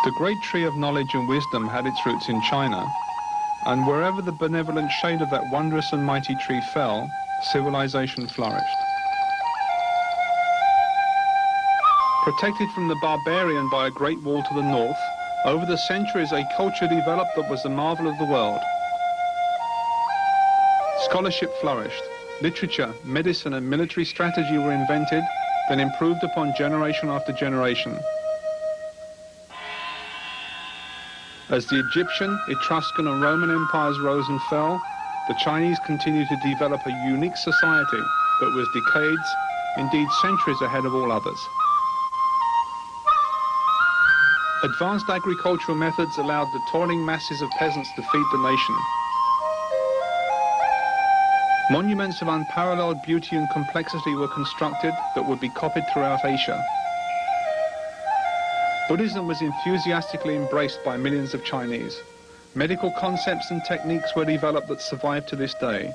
The great tree of knowledge and wisdom had its roots in China, and wherever the benevolent shade of that wondrous and mighty tree fell, civilization flourished. Protected from the barbarian by a great wall to the north, over the centuries a culture developed that was the marvel of the world. Scholarship flourished. Literature, medicine and military strategy were invented, then improved upon generation after generation. As the Egyptian, Etruscan and Roman empires rose and fell, the Chinese continued to develop a unique society that was decades, indeed centuries ahead of all others. Advanced agricultural methods allowed the toiling masses of peasants to feed the nation. Monuments of unparalleled beauty and complexity were constructed that would be copied throughout Asia. Buddhism was enthusiastically embraced by millions of Chinese. Medical concepts and techniques were developed that survive to this day.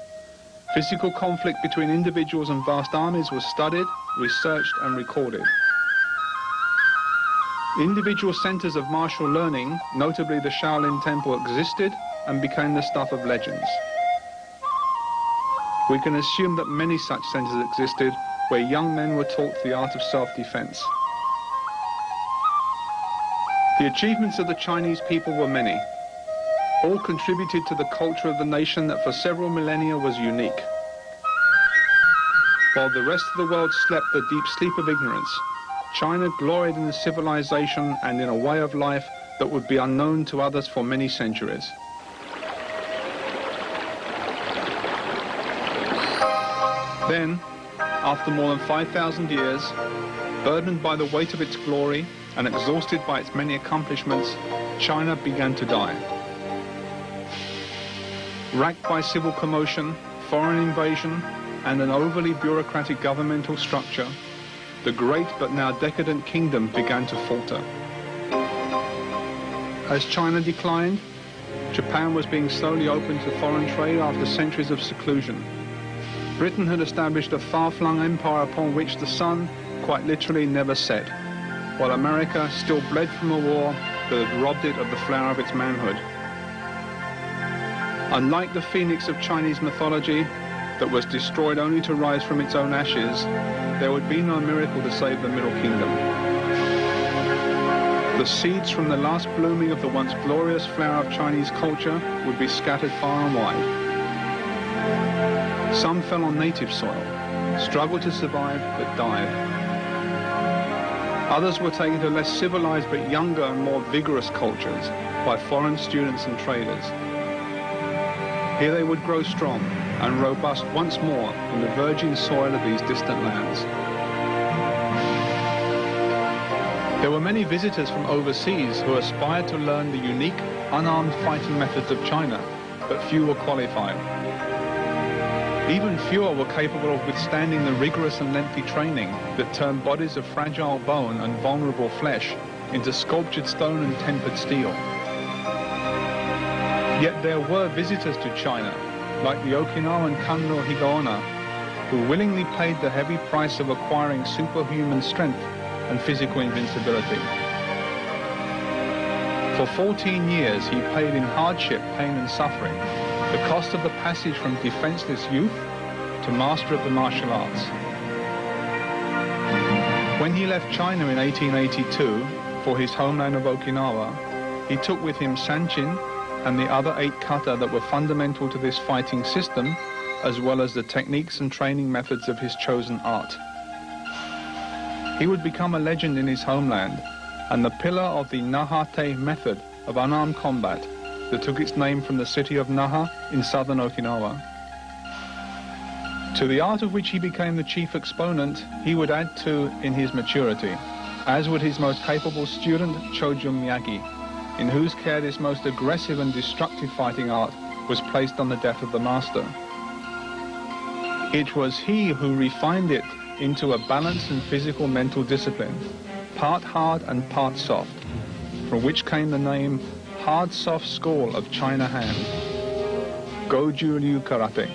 Physical conflict between individuals and vast armies was studied, researched and recorded. Individual centers of martial learning, notably the Shaolin Temple, existed and became the stuff of legends. We can assume that many such centers existed where young men were taught the art of self-defense. The achievements of the Chinese people were many. All contributed to the culture of the nation that for several millennia was unique. While the rest of the world slept the deep sleep of ignorance, China gloried in the civilization and in a way of life that would be unknown to others for many centuries. Then, after more than 5,000 years, burdened by the weight of its glory and exhausted by its many accomplishments, China began to die. Racked by civil commotion, foreign invasion, and an overly bureaucratic governmental structure, the great but now decadent kingdom began to falter. As China declined, Japan was being slowly opened to foreign trade after centuries of seclusion. Britain had established a far-flung empire upon which the sun, quite literally, never set, while America still bled from a war that had robbed it of the flower of its manhood. Unlike the phoenix of Chinese mythology, that was destroyed only to rise from its own ashes, there would be no miracle to save the Middle Kingdom. The seeds from the last blooming of the once glorious flower of Chinese culture would be scattered far and wide. Some fell on native soil, struggled to survive, but died. Others were taken to less civilized but younger and more vigorous cultures by foreign students and traders. Here they would grow strong and robust once more in the virgin soil of these distant lands. There were many visitors from overseas who aspired to learn the unique, unarmed fighting methods of China, but few were qualified. Even fewer were capable of withstanding the rigorous and lengthy training that turned bodies of fragile bone and vulnerable flesh into sculptured stone and tempered steel. Yet there were visitors to China, like the Okinawan Morio Higaonna, who willingly paid the heavy price of acquiring superhuman strength and physical invincibility. For 14 years he paid in hardship, pain and suffering the cost of the passage from defenseless youth to master of the martial arts. When he left China in 1882 for his homeland of Okinawa, he took with him sanchin and the other 8 kata that were fundamental to this fighting system, as well as the techniques and training methods of his chosen art. He would become a legend in his homeland and the pillar of the Nahate method of unarmed combat that took its name from the city of Naha in southern Okinawa. To the art of which he became the chief exponent, he would add to in his maturity, as would his most capable student, Tёdзюном Mияgi, in whose care this most aggressive and destructive fighting art was placed on the death of the master. It was he who refined it into a balanced and physical mental discipline, part hard and part soft, from which came the name Hard Soft School of China Hand, Goju Ryu Karate.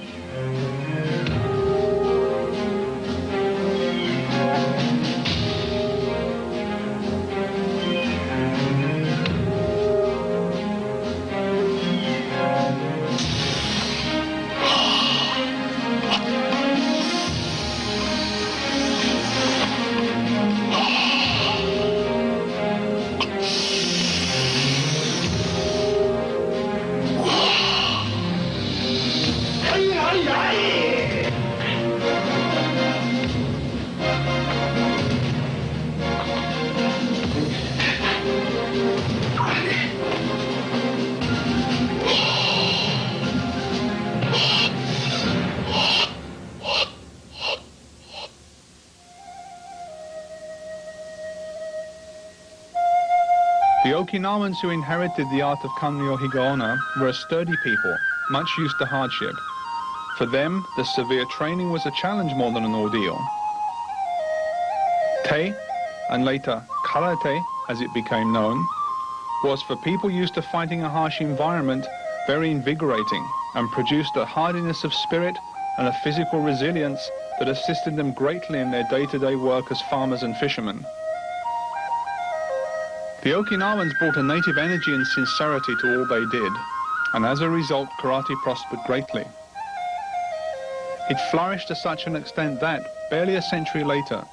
The Okinawans who inherited the art of Morio Higaonna were a sturdy people, much used to hardship. For them, the severe training was a challenge more than an ordeal. Te, and later karate, as it became known, was for people used to fighting a harsh environment very invigorating and produced a hardiness of spirit and a physical resilience that assisted them greatly in their day-to-day work as farmers and fishermen. The Okinawans brought a native energy and sincerity to all they did, and as a result, karate prospered greatly. It flourished to such an extent that, barely a century later,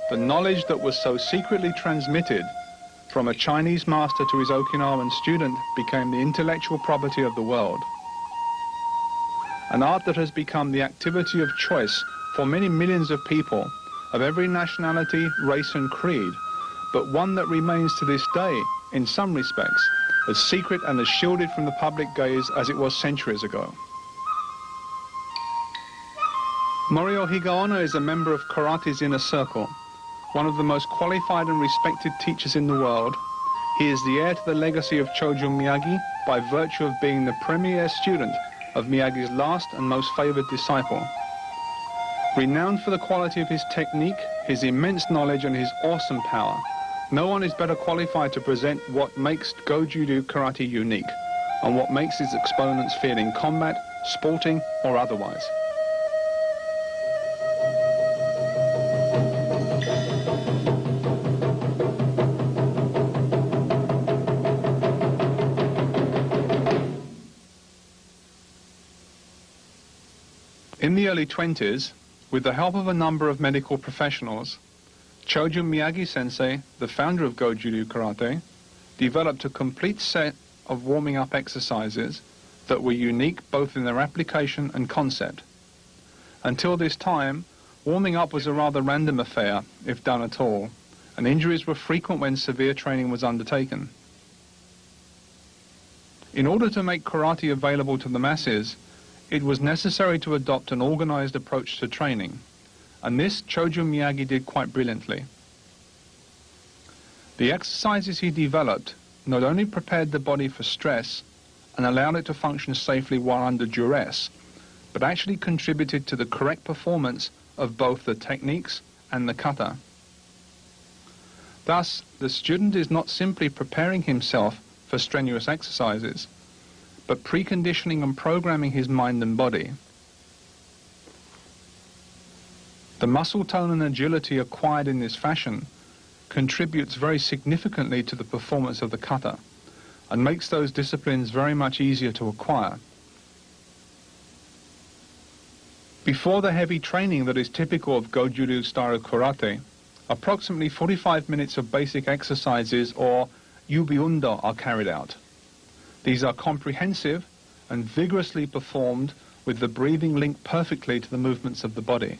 the knowledge that was so secretly transmitted from a Chinese master to his Okinawan student became the intellectual property of the world. An art that has become the activity of choice for many millions of people of every nationality, race and creed, but one that remains to this day, in some respects, as secret and as shielded from the public gaze as it was centuries ago. Morio Higaonna is a member of karate's inner circle, one of the most qualified and respected teachers in the world. He is the heir to the legacy of Tёdzюном Mияgi by virtue of being the premier student of Miyagi's last and most favored disciple. Renowned for the quality of his technique, his immense knowledge and his awesome power, no one is better qualified to present what makes Goju-ryu karate unique and what makes its exponents feel in combat, sporting or otherwise. In the early 20s, with the help of a number of medical professionals, Tёdzюном Miyagi sensei, the founder of Goju-ryu karate, developed a complete set of warming-up exercises that were unique both in their application and concept. Until this time, warming up was a rather random affair, if done at all, and injuries were frequent when severe training was undertaken. In order to make karate available to the masses, it was necessary to adopt an organized approach to training, and this Tёdzюnom Miyagi did quite brilliantly. The exercises he developed not only prepared the body for stress and allowed it to function safely while under duress, but actually contributed to the correct performance of both the techniques and the kata. Thus, the student is not simply preparing himself for strenuous exercises, but preconditioning and programming his mind and body. The muscle tone and agility acquired in this fashion contributes very significantly to the performance of the kata and makes those disciplines very much easier to acquire. Before the heavy training that is typical of Goju-ryu style karate, approximately 45 minutes of basic exercises or yubi-undo are carried out. These are comprehensive and vigorously performed with the breathing linked perfectly to the movements of the body.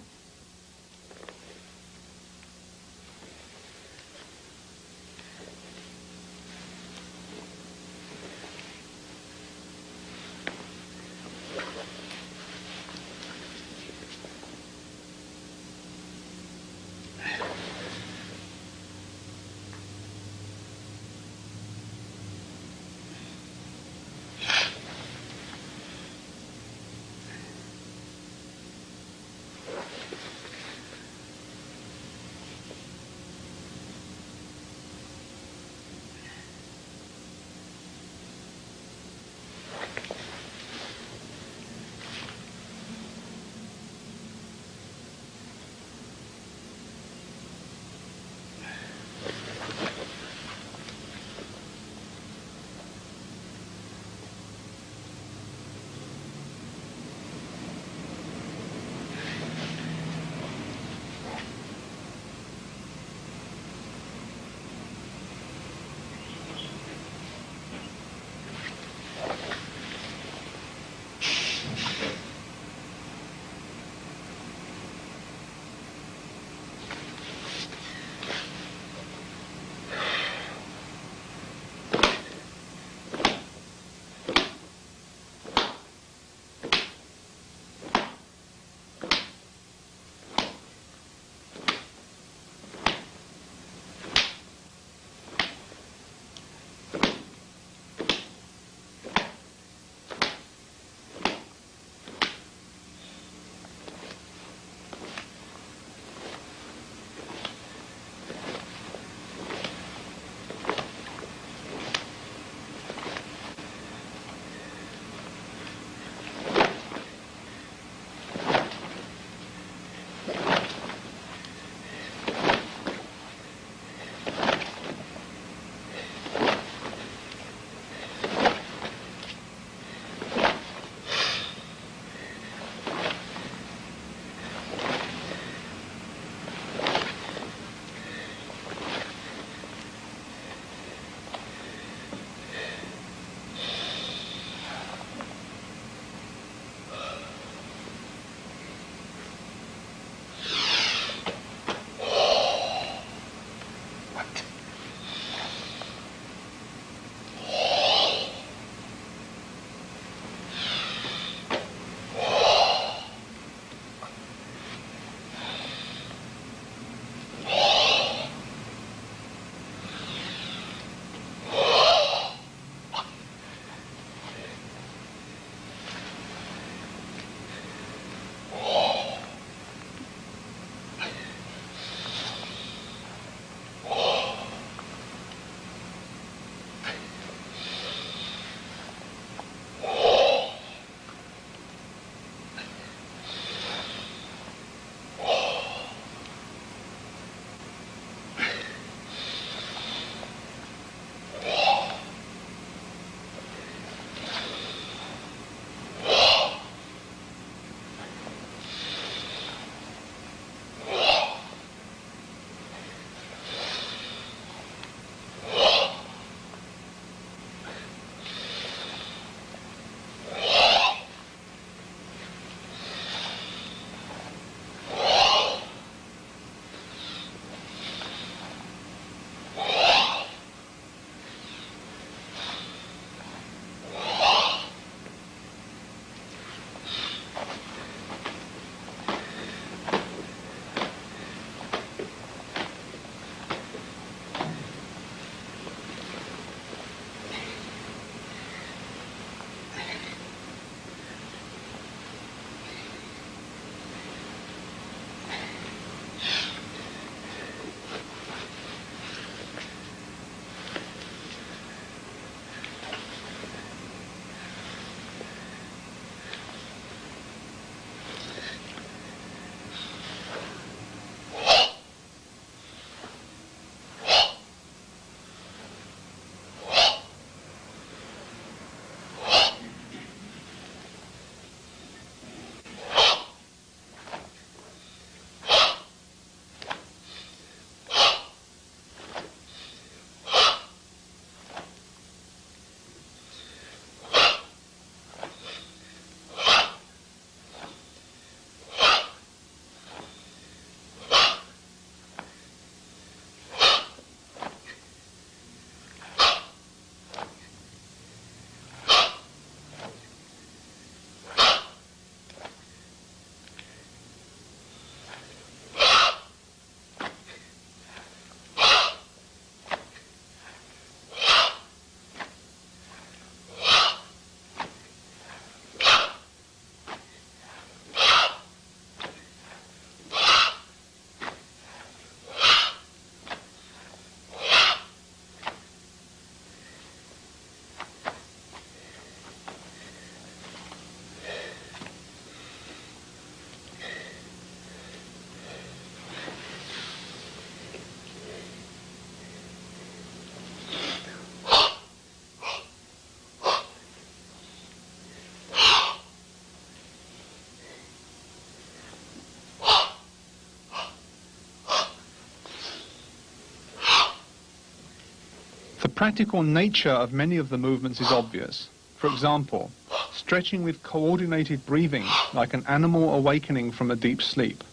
The practical nature of many of the movements is obvious. For example, stretching with coordinated breathing, like an animal awakening from a deep sleep.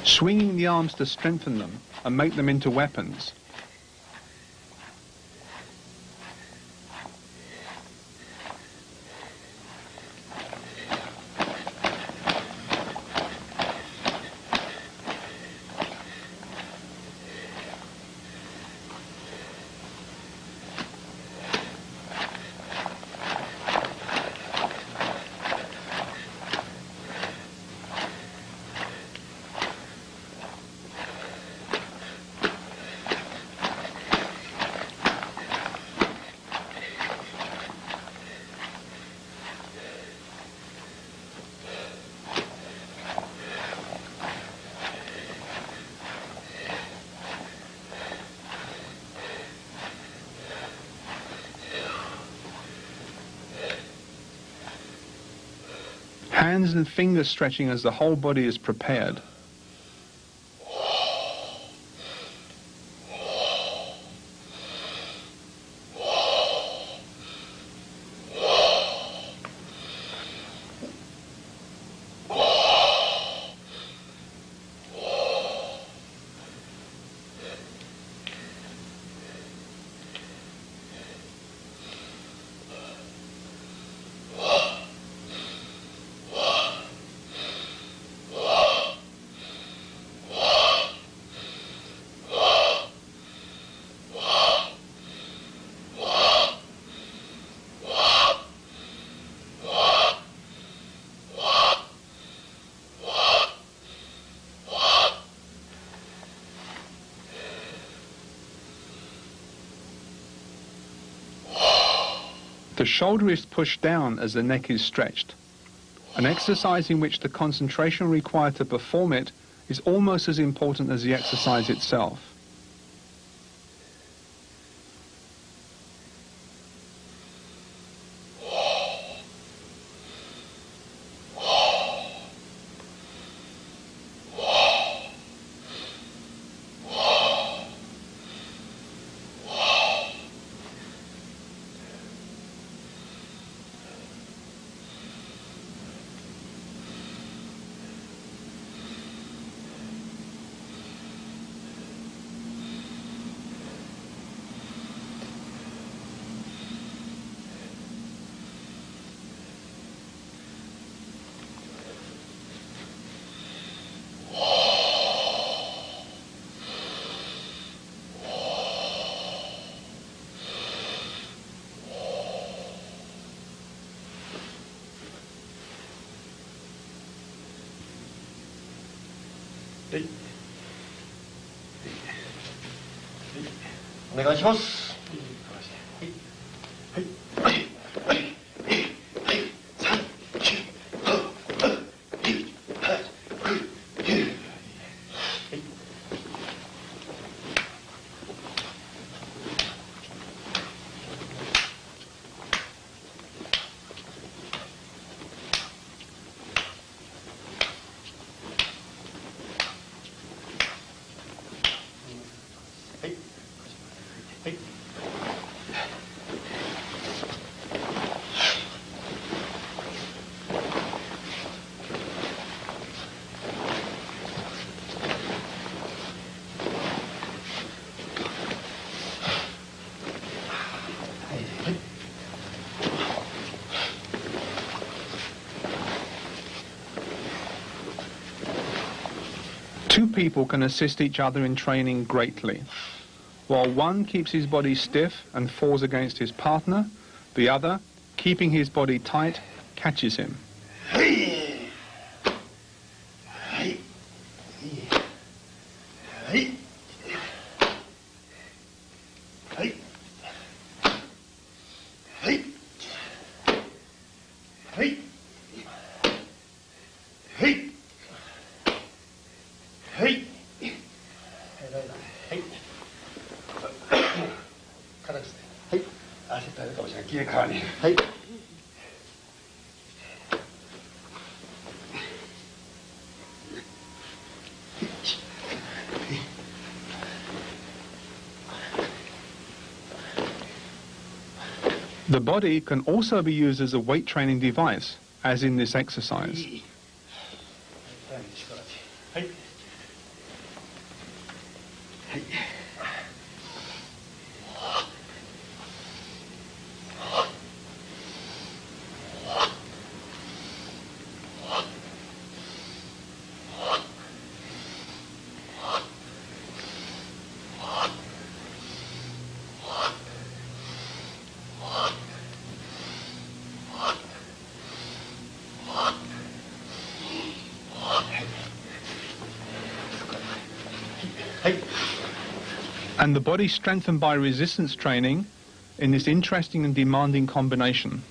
Swinging the arms to strengthen them and make them into weapons. Hands and finger stretching as the whole body is prepared. The shoulder is pushed down as the neck is stretched, an exercise in which the concentration required to perform it is almost as important as the exercise itself. Two people can assist each other in training greatly. While one keeps his body stiff and falls against his partner, the other, keeping his body tight, catches him. 誰かもしれない。切れ替わり。はい。The body can also be used as a weight training device, as in this exercise. はい。はい。 And the body strengthened by resistance training in this interesting and demanding combination.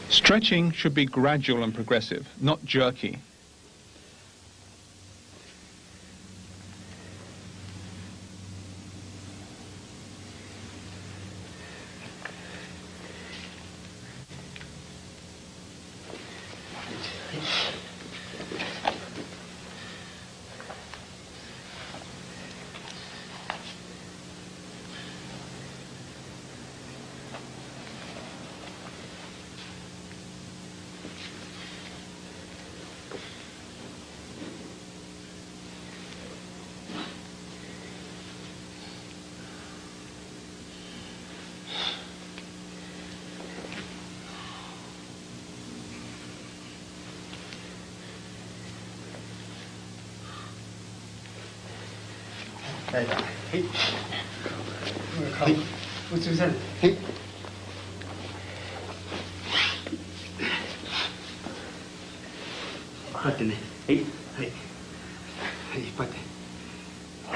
Stretching should be gradual and progressive, not jerky.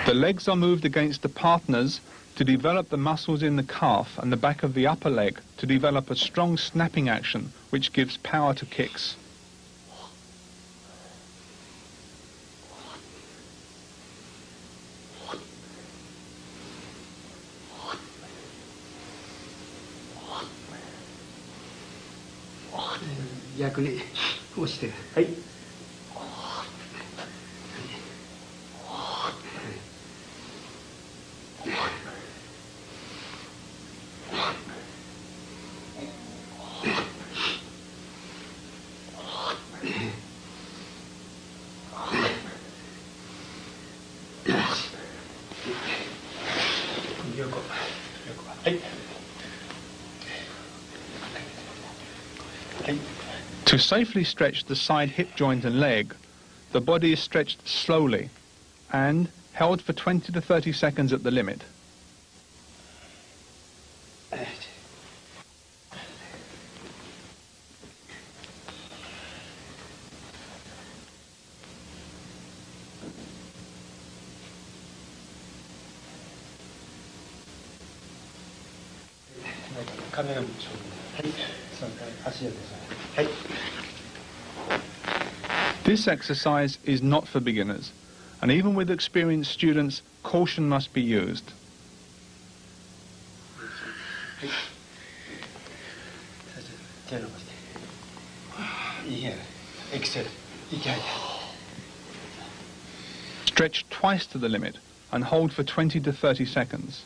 The legs are moved against the partners to develop the muscles in the calf and the back of the upper leg to develop a strong snapping action which gives power to kicks. To safely stretch the side hip joint and leg, the body is stretched slowly and held for 20 to 30 seconds at the limit. This exercise is not for beginners, and even with experienced students, caution must be used. Stretch twice to the limit and hold for 20 to 30 seconds.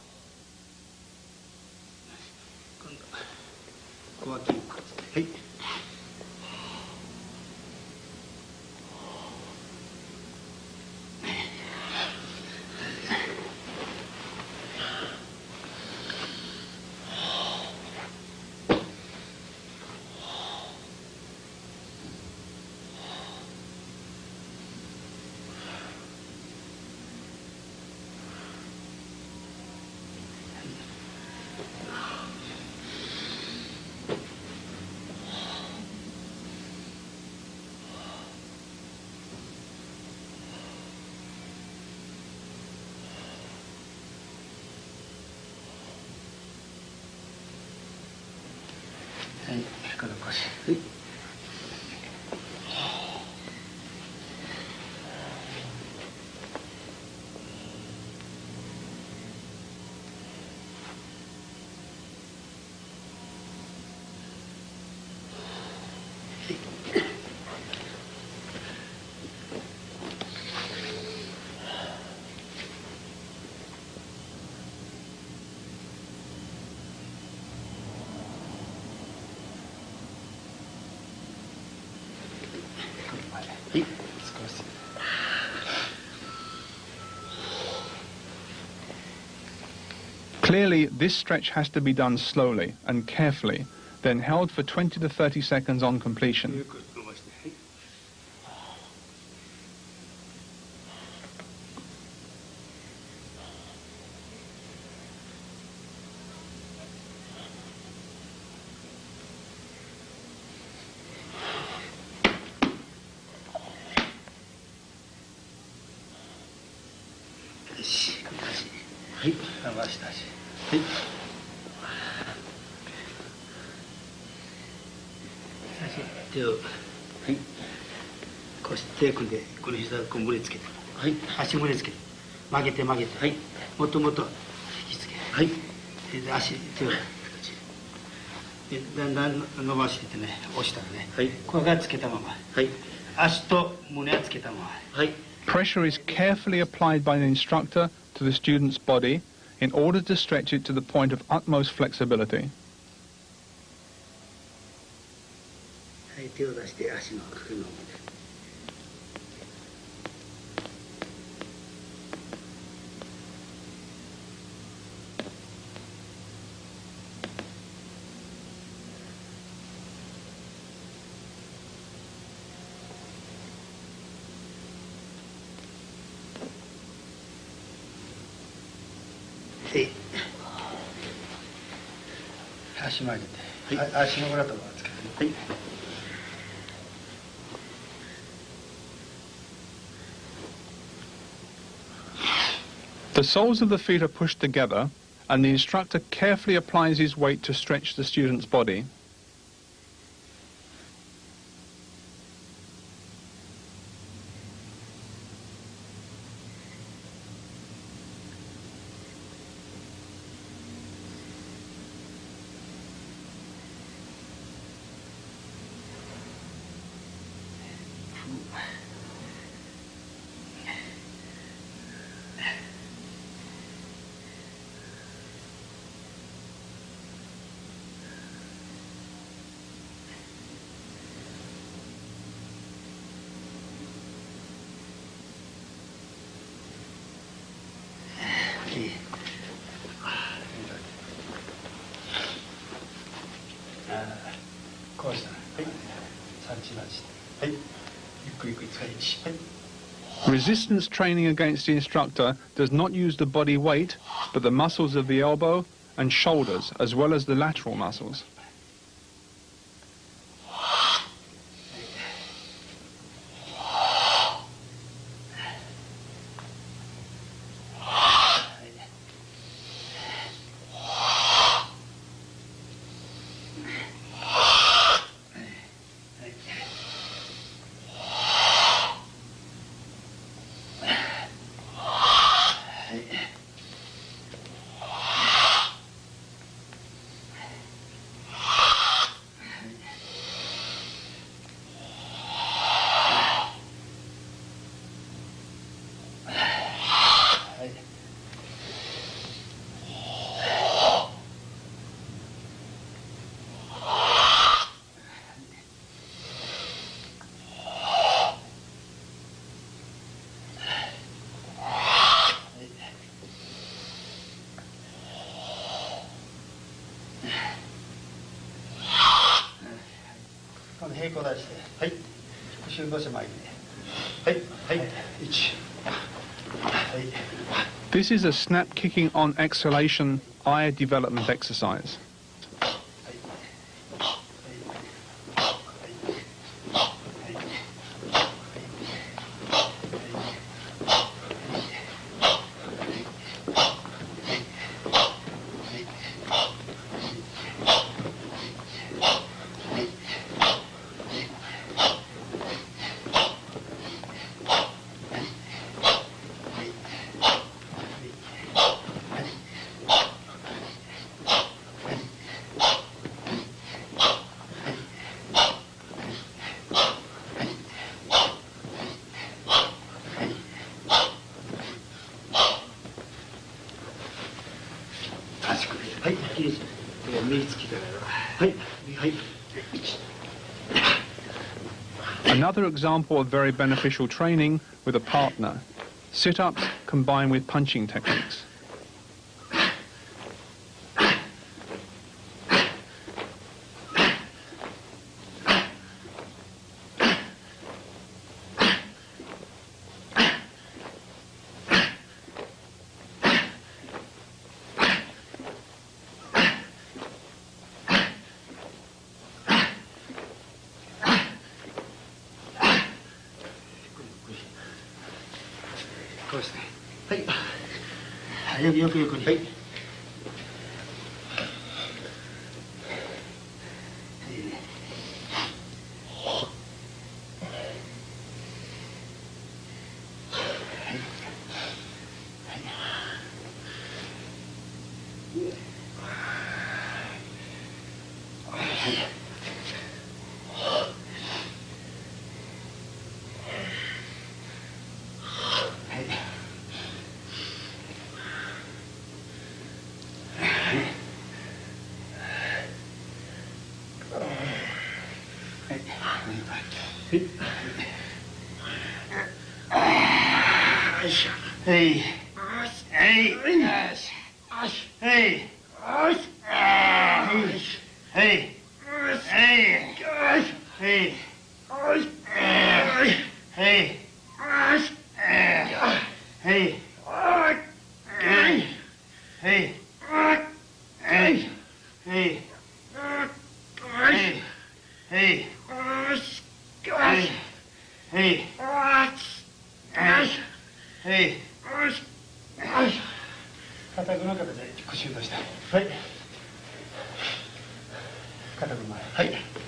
Clearly, this stretch has to be done slowly and carefully, then held for 20 to 30 seconds on completion. Pressure is carefully applied by the instructor to the student's body in order to stretch it to the point of utmost flexibility. The soles of the feet are pushed together, and the instructor carefully applies his weight to stretch the student's body. Resistance training against the instructor does not use the body weight, but the muscles of the elbow and shoulders, as well as the lateral muscles. This is a snap kicking on exhalation eye development exercise. Another example of very beneficial training with a partner, sit-ups combined with punching techniques.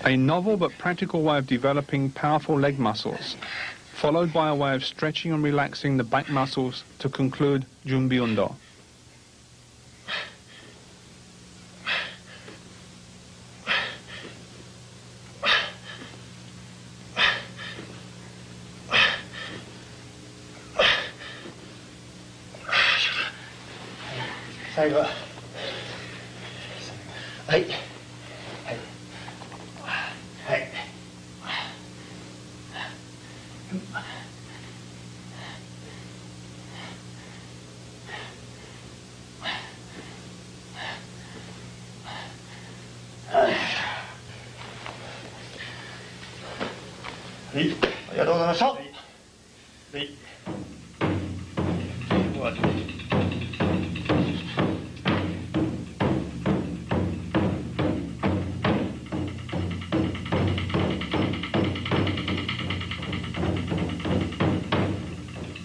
A novel but practical way of developing powerful leg muscles, followed by a way of stretching and relaxing the back muscles to conclude Junbi Undo.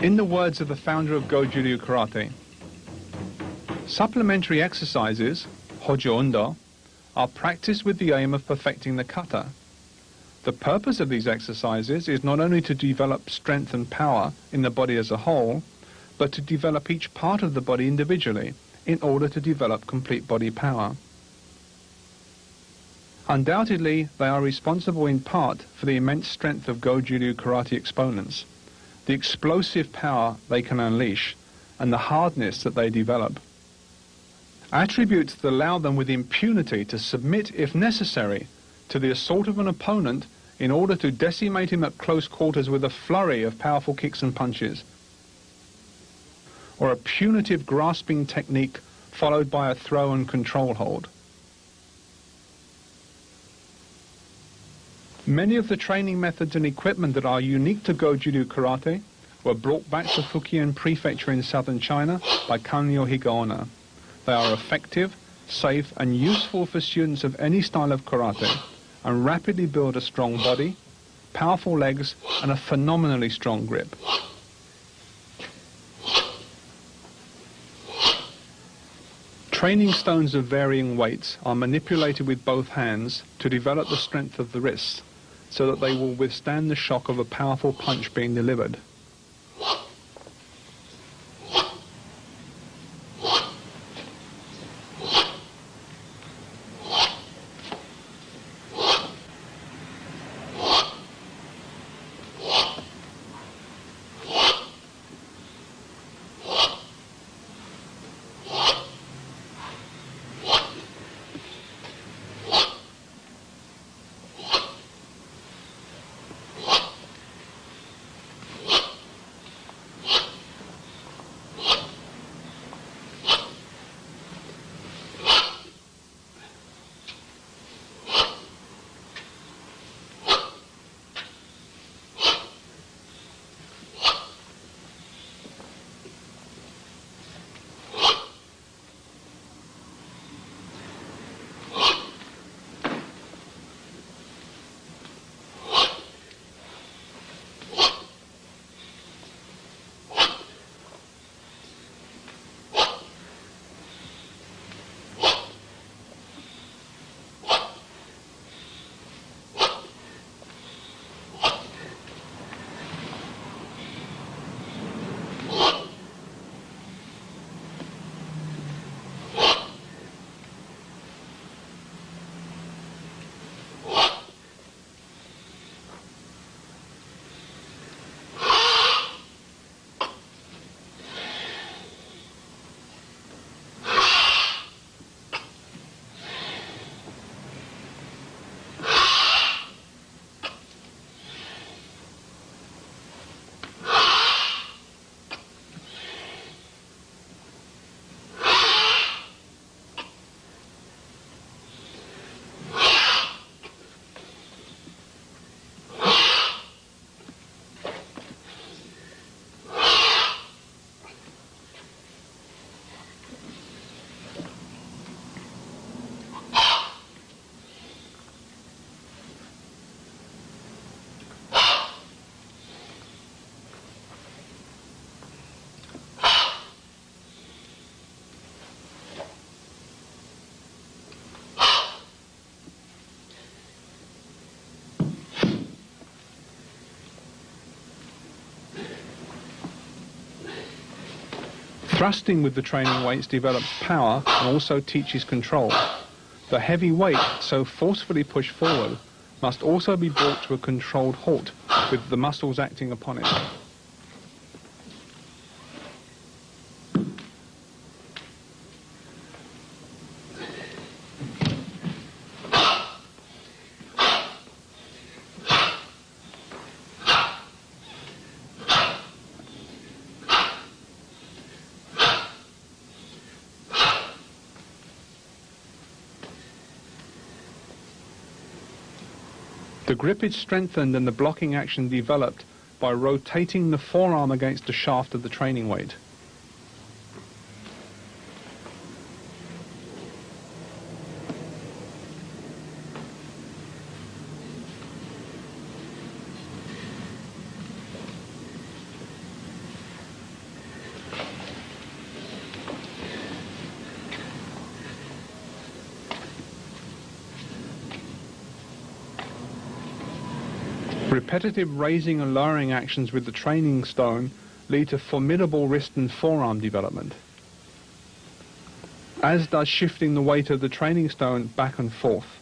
In the words of the founder of Goju Ryu karate, supplementary exercises, hojo undo, are practiced with the aim of perfecting the kata. The purpose of these exercises is not only to develop strength and power in the body as a whole, but to develop each part of the body individually in order to develop complete body power. Undoubtedly, they are responsible in part for the immense strength of Goju Ryu karate exponents, the explosive power they can unleash, and the hardness that they develop. Attributes that allow them with impunity to submit, if necessary, to the assault of an opponent in order to decimate him at close quarters with a flurry of powerful kicks and punches, or a punitive grasping technique followed by a throw and control hold. Many of the training methods and equipment that are unique to Goju Ryu karate were brought back to Fujian Prefecture in southern China by Morio Higaonna. They are effective, safe and useful for students of any style of karate, and rapidly build a strong body, powerful legs and a phenomenally strong grip. Training stones of varying weights are manipulated with both hands to develop the strength of the wrists, so that they will withstand the shock of a powerful punch being delivered. Thrusting with the training weights develops power and also teaches control. The heavy weight, so forcefully pushed forward, must also be brought to a controlled halt with the muscles acting upon it. The grip is strengthened and the blocking action developed by rotating the forearm against the shaft of the training weight. Repetitive raising and lowering actions with the training stone lead to formidable wrist and forearm development, as does shifting the weight of the training stone back and forth.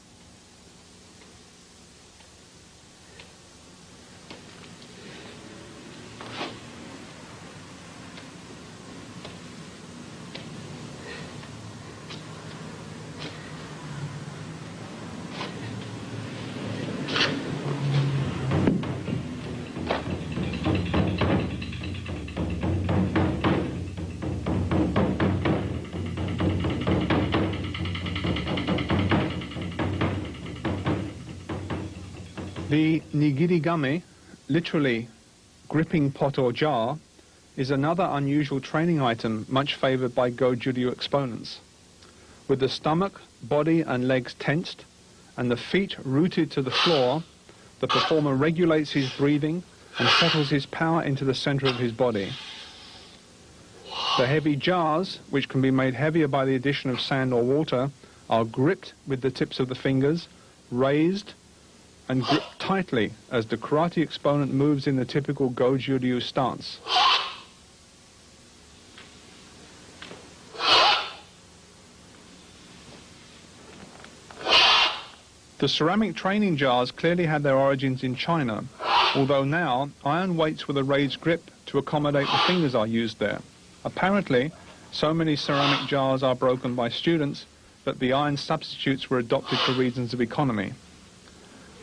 The nigirigame, literally gripping pot or jar, is another unusual training item much favoured by Goju Ryu exponents. With the stomach, body and legs tensed and the feet rooted to the floor, the performer regulates his breathing and settles his power into the centre of his body. The heavy jars, which can be made heavier by the addition of sand or water, are gripped with the tips of the fingers, raised and gripped tightly as the karate exponent moves in the typical Goju Ryu stance. The ceramic training jars clearly had their origins in China, although now iron weights with a raised grip to accommodate the fingers are used there. Apparently, so many ceramic jars are broken by students that the iron substitutes were adopted for reasons of economy.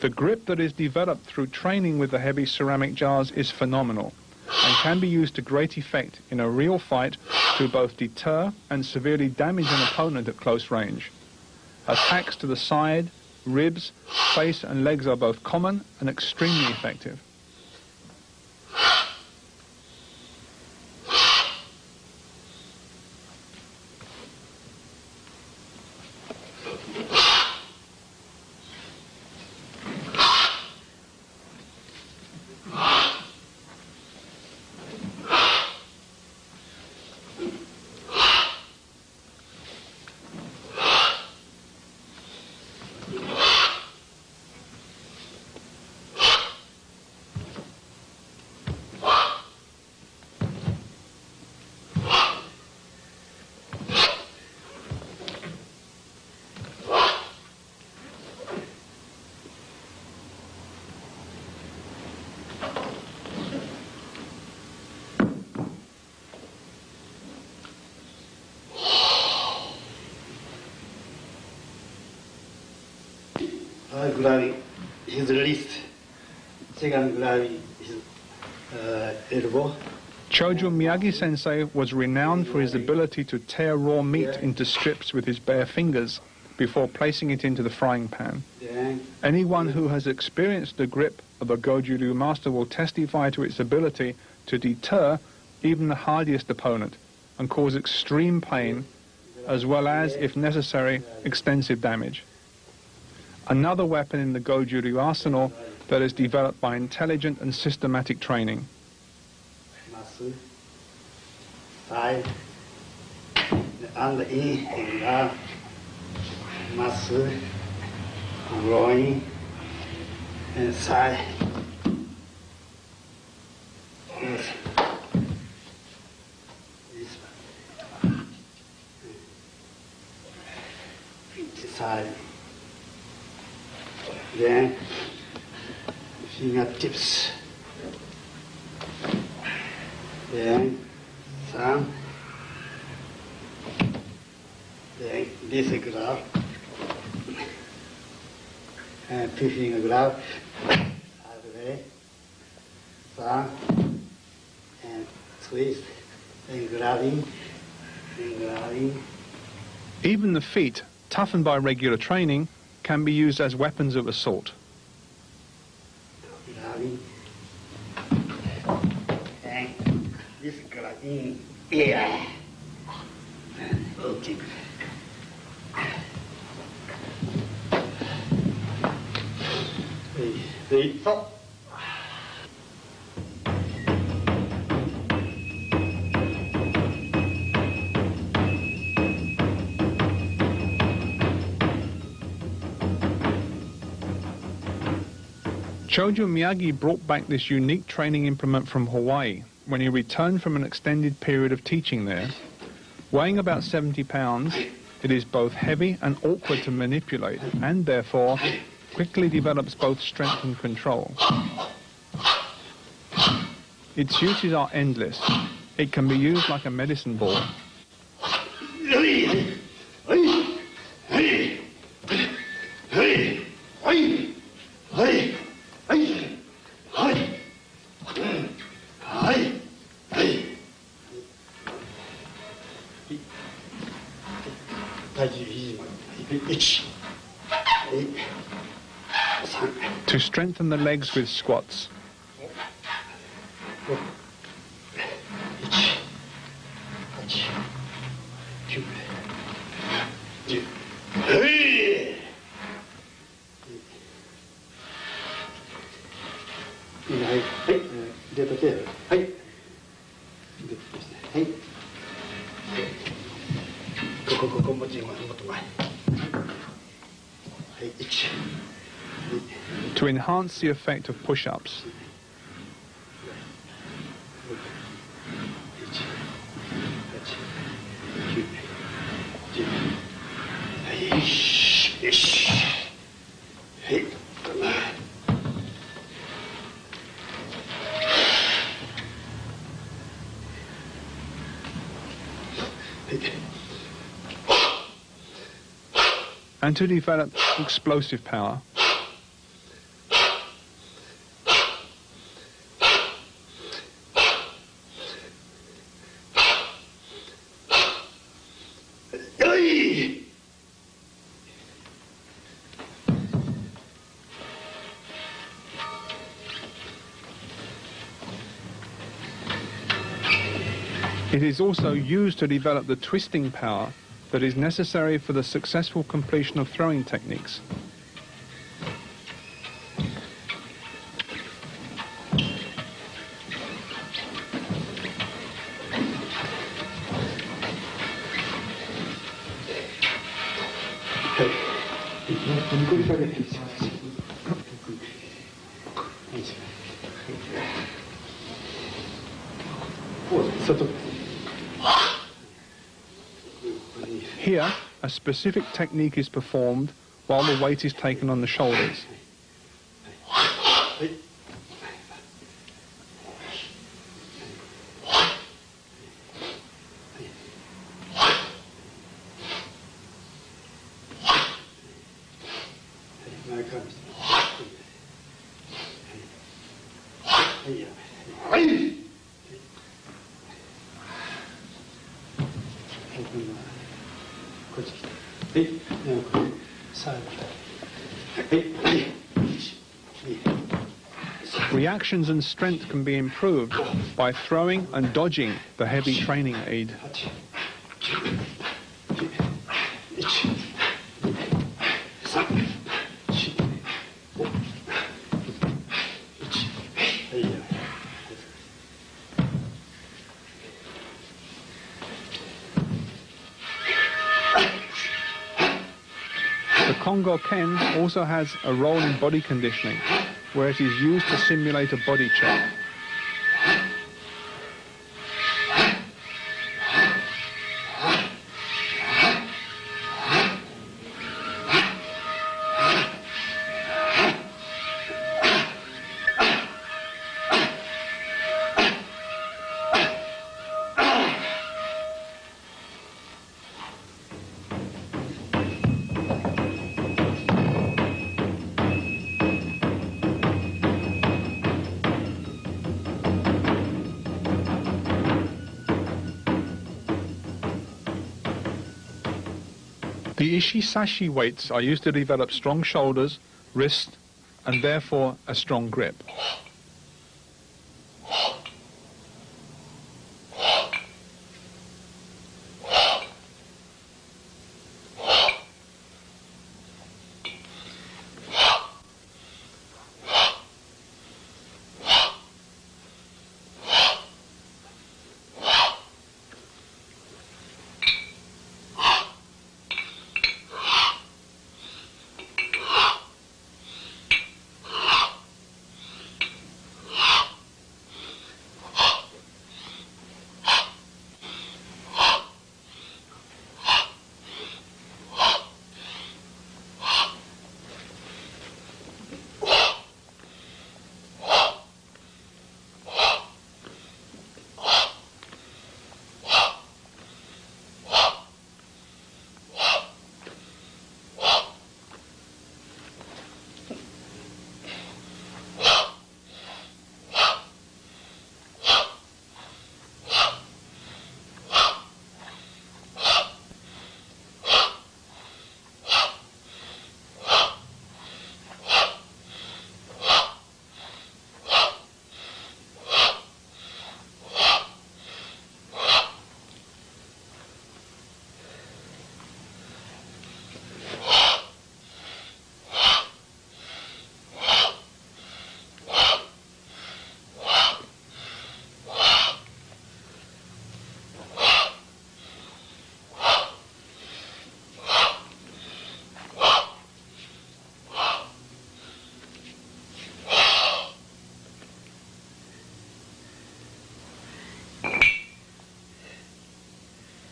The grip that is developed through training with the heavy ceramic jars is phenomenal and can be used to great effect in a real fight to both deter and severely damage an opponent at close range. Attacks to the side, ribs, face and legs are both common and extremely effective. Grabbing his wrist, second grabbing his elbow. Tёdзюnom Miyagi sensei was renowned for his ability to tear raw meat into strips with his bare fingers before placing it into the frying pan. Anyone who has experienced the grip of a Goju Ryu master will testify to its ability to deter even the hardiest opponent and cause extreme pain, as well as, if necessary, extensive damage. Another weapon in the Goju Ryu arsenal that is developed by intelligent and systematic training. Side and in and out, muscle, groin, and side. side. Then fingertips. Then thumb. Then this glove. And 2 finger glove. Other way. Thumb. And twist. Then grabbing. Then grabbing. Even the feet, toughened by regular training, can be used as weapons of assault. Grabbing. And this grabbing. Yeah. Okay. Stop. Goju Miyagi brought back this unique training implement from Hawaii when he returned from an extended period of teaching there. Weighing about 70 pounds, it is both heavy and awkward to manipulate, and therefore quickly develops both strength and control. Its uses are endless. It can be used like a medicine ball. To strengthen the legs with squats. To enhance the effect of push-ups. And to develop explosive power. It is also used to develop the twisting power that is necessary for the successful completion of throwing techniques. Here, a specific technique is performed while the weight is taken on the shoulders. Reactions and strength can be improved by throwing and dodging the heavy training aid. The Kongo Ken also has a role in body conditioning, where it is used to simulate a body check. The ishi-sashi weights are used to develop strong shoulders, wrist, and therefore a strong grip.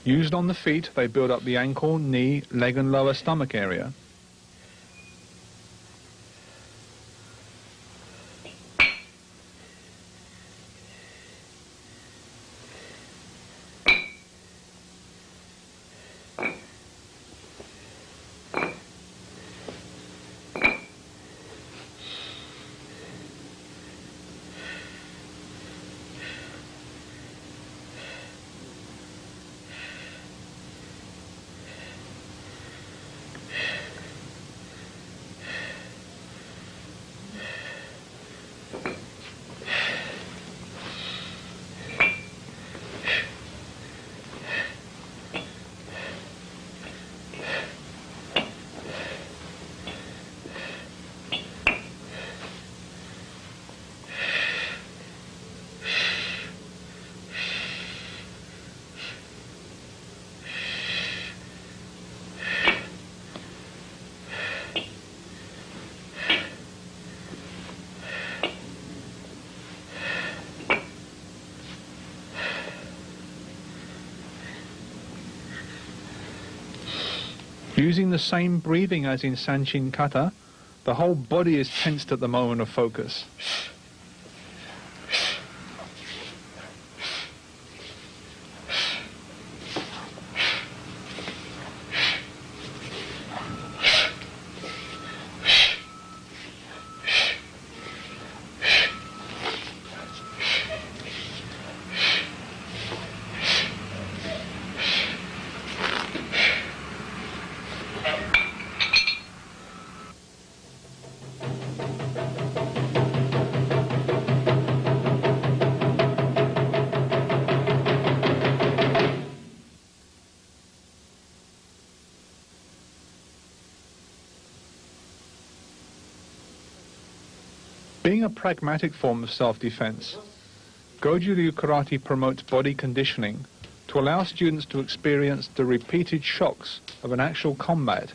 Used on the feet, they build up the ankle, knee, leg and lower stomach area. Using the same breathing as in Sanchin Kata, the whole body is tensed at the moment of focus. Being a pragmatic form of self-defense, Goju Ryu karate promotes body conditioning to allow students to experience the repeated shocks of an actual combat,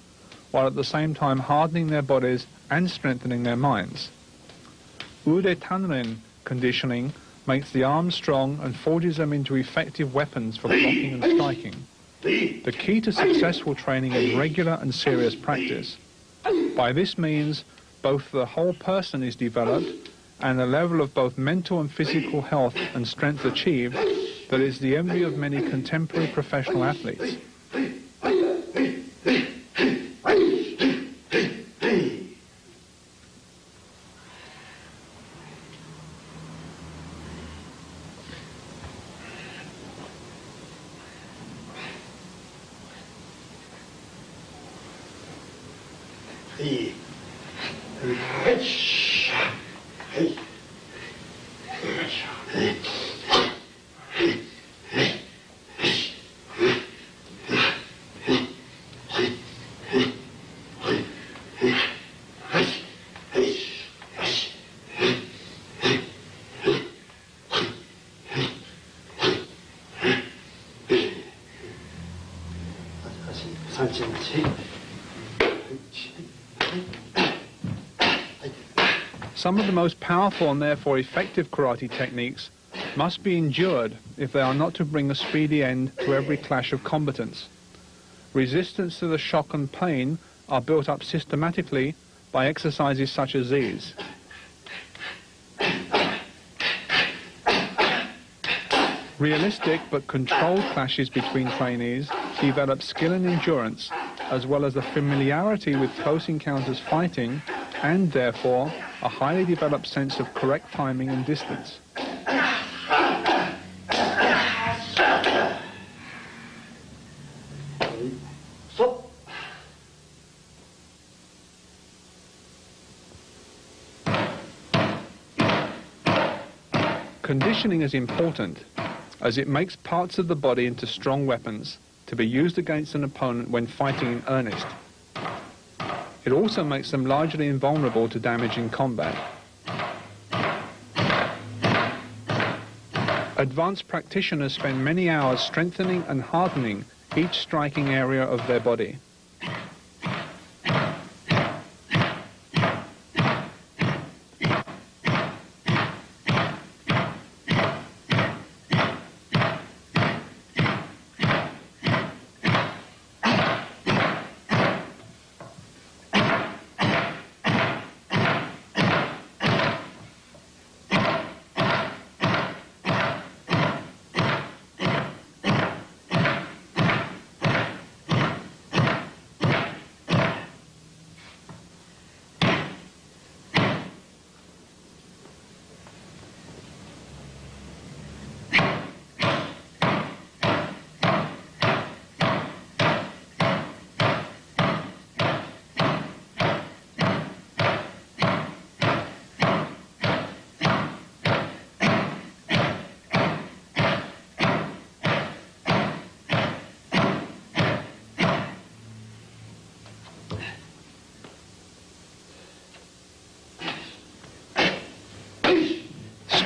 while at the same time hardening their bodies and strengthening their minds. Ude Tanren conditioning makes the arms strong and forges them into effective weapons for blocking and striking. The key to successful training is regular and serious practice. By this means, both the whole person is developed and a level of both mental and physical health and strength achieved that is the envy of many contemporary professional athletes. Some of the most powerful and therefore effective karate techniques must be endured if they are not to bring a speedy end to every clash of combatants. Resistance to the shock and pain are built up systematically by exercises such as these. Realistic but controlled clashes between trainees develop skill and endurance, as well as a familiarity with close encounters fighting, and therefore a highly developed sense of correct timing and distance. Conditioning is important, as it makes parts of the body into strong weapons to be used against an opponent when fighting in earnest. It also makes them largely invulnerable to damage in combat. Advanced practitioners spend many hours strengthening and hardening each striking area of their body.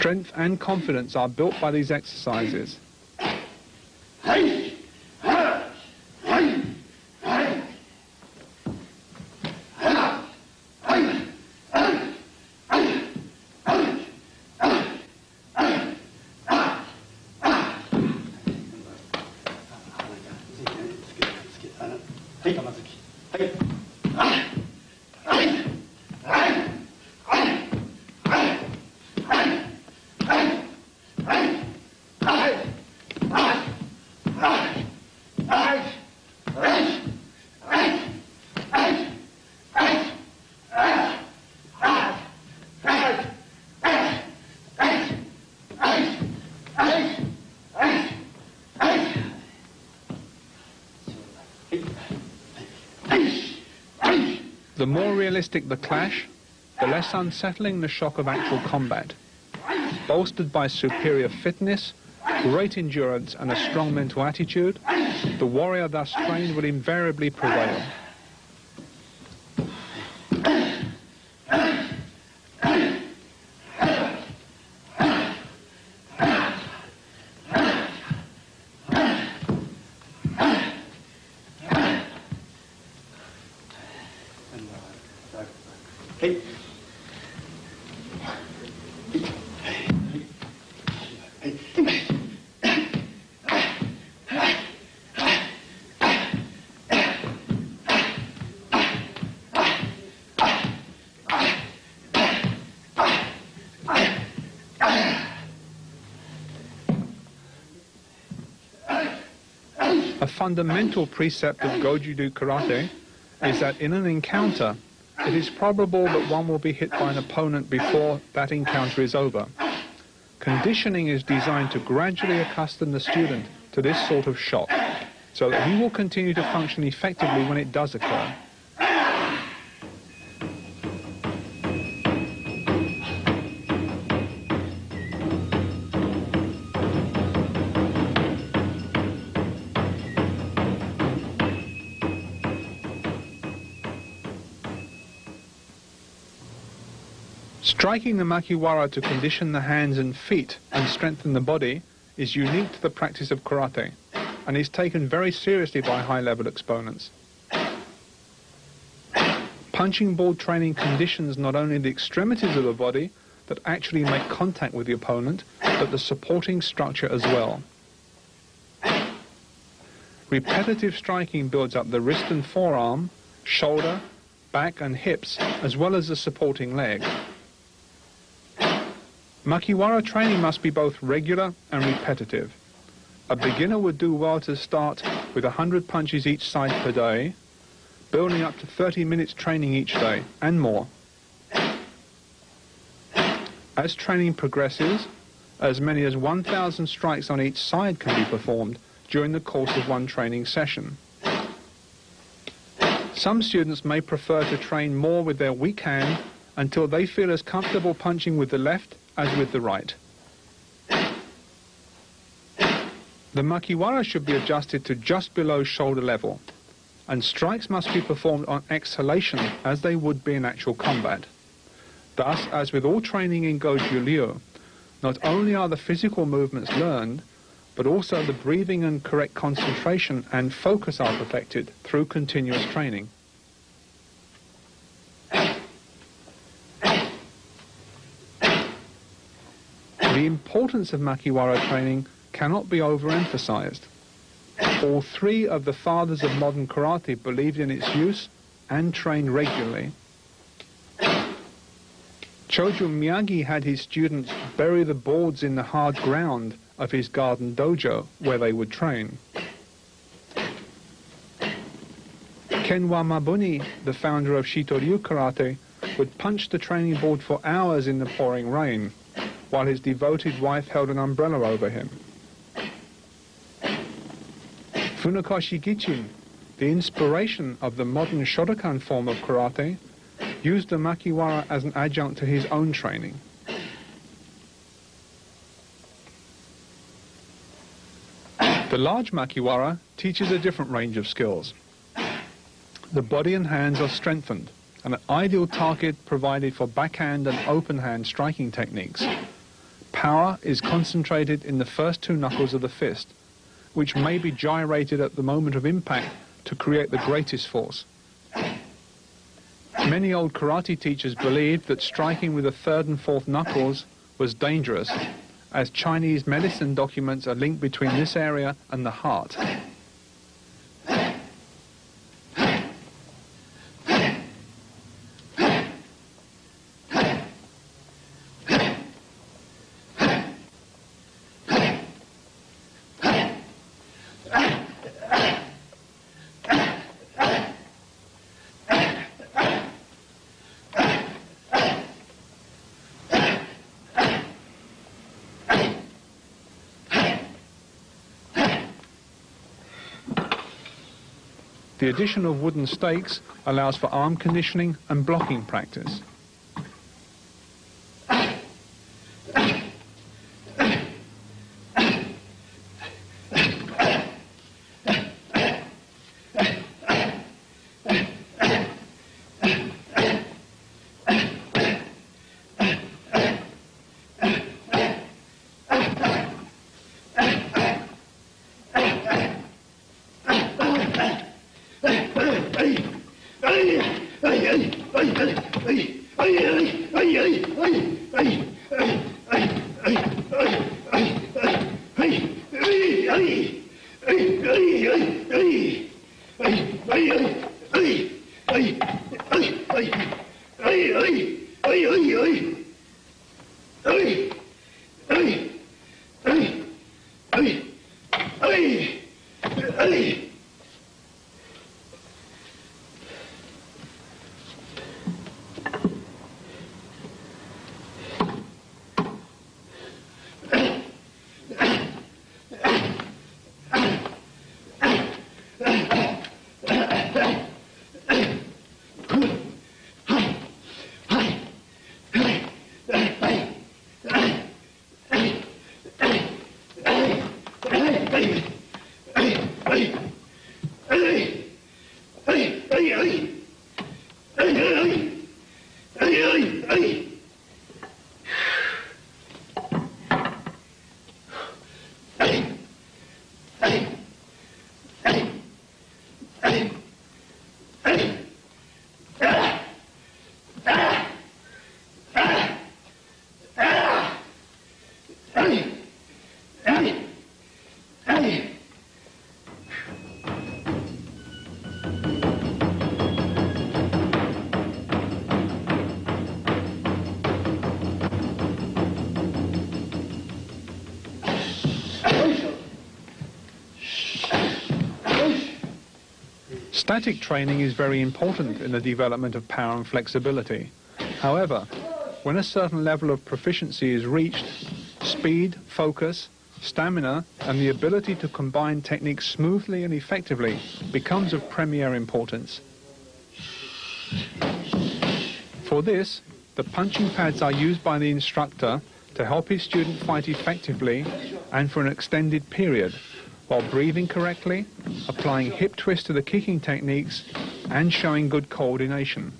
Strength and confidence are built by these exercises. The more realistic the clash, the less unsettling the shock of actual combat. Bolstered by superior fitness, great endurance and a strong mental attitude, the warrior thus trained will invariably prevail. A fundamental precept of Goju-ryu karate is that in an encounter, it is probable that one will be hit by an opponent before that encounter is over. Conditioning is designed to gradually accustom the student to this sort of shock, so that he will continue to function effectively when it does occur. Striking the makiwara to condition the hands and feet and strengthen the body is unique to the practice of karate and is taken very seriously by high-level exponents. Punching ball training conditions not only the extremities of the body that actually make contact with the opponent, but the supporting structure as well. Repetitive striking builds up the wrist and forearm, shoulder, back and hips, as well as the supporting leg. Makiwara training must be both regular and repetitive. A beginner would do well to start with 100 punches each side per day, building up to 30 minutes training each day, and more. As training progresses, as many as 1,000 strikes on each side can be performed during the course of one training session. Some students may prefer to train more with their weak hand until they feel as comfortable punching with the left as with the right. The makiwara should be adjusted to just below shoulder level, and strikes must be performed on exhalation as they would be in actual combat. Thus, as with all training in Goju Ryu, not only are the physical movements learned, but also the breathing and correct concentration and focus are perfected through continuous training. The importance of makiwara training cannot be overemphasized. All three of the fathers of modern karate believed in its use and trained regularly. Tёdzюном Miyagi had his students bury the boards in the hard ground of his garden dojo where they would train. Kenwa Mabuni, the founder of Shitoryu karate, would punch the training board for hours in the pouring rain, while his devoted wife held an umbrella over him. Funakoshi Gichin, the inspiration of the modern Shotokan form of karate, used the makiwara as an adjunct to his own training. The large makiwara teaches a different range of skills. The body and hands are strengthened, and an ideal target provided for backhand and open hand striking techniques. Power is concentrated in the first two knuckles of the fist, which may be gyrated at the moment of impact to create the greatest force. Many old karate teachers believed that striking with the third and fourth knuckles was dangerous, as Chinese medicine documents a link between this area and the heart. The addition of wooden stakes allows for arm conditioning and blocking practice. Static training is very important in the development of power and flexibility. However, when a certain level of proficiency is reached, speed, focus, stamina, and the ability to combine techniques smoothly and effectively becomes of premier importance. For this, the punching pads are used by the instructor to help his student fight effectively and for an extended period, while breathing correctly, applying hip twist to the kicking techniques, and showing good coordination.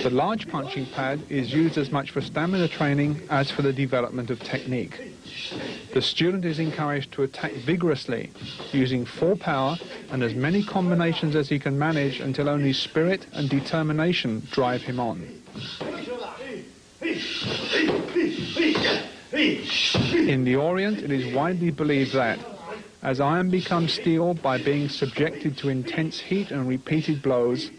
The large punching pad is used as much for stamina training as for the development of technique. The student is encouraged to attack vigorously, using full power and as many combinations as he can manage until only spirit and determination drive him on. In the Orient, it is widely believed that, as iron becomes steel by being subjected to intense heat and repeated blows,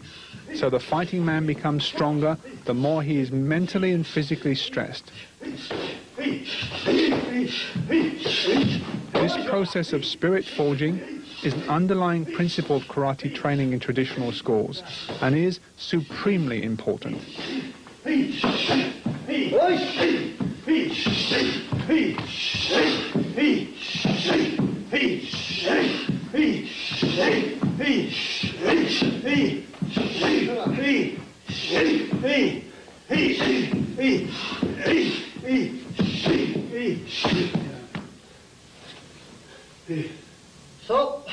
so the fighting man becomes stronger the more he is mentally and physically stressed. This process of spirit forging is an underlying principle of karate training in traditional schools and is supremely important. So,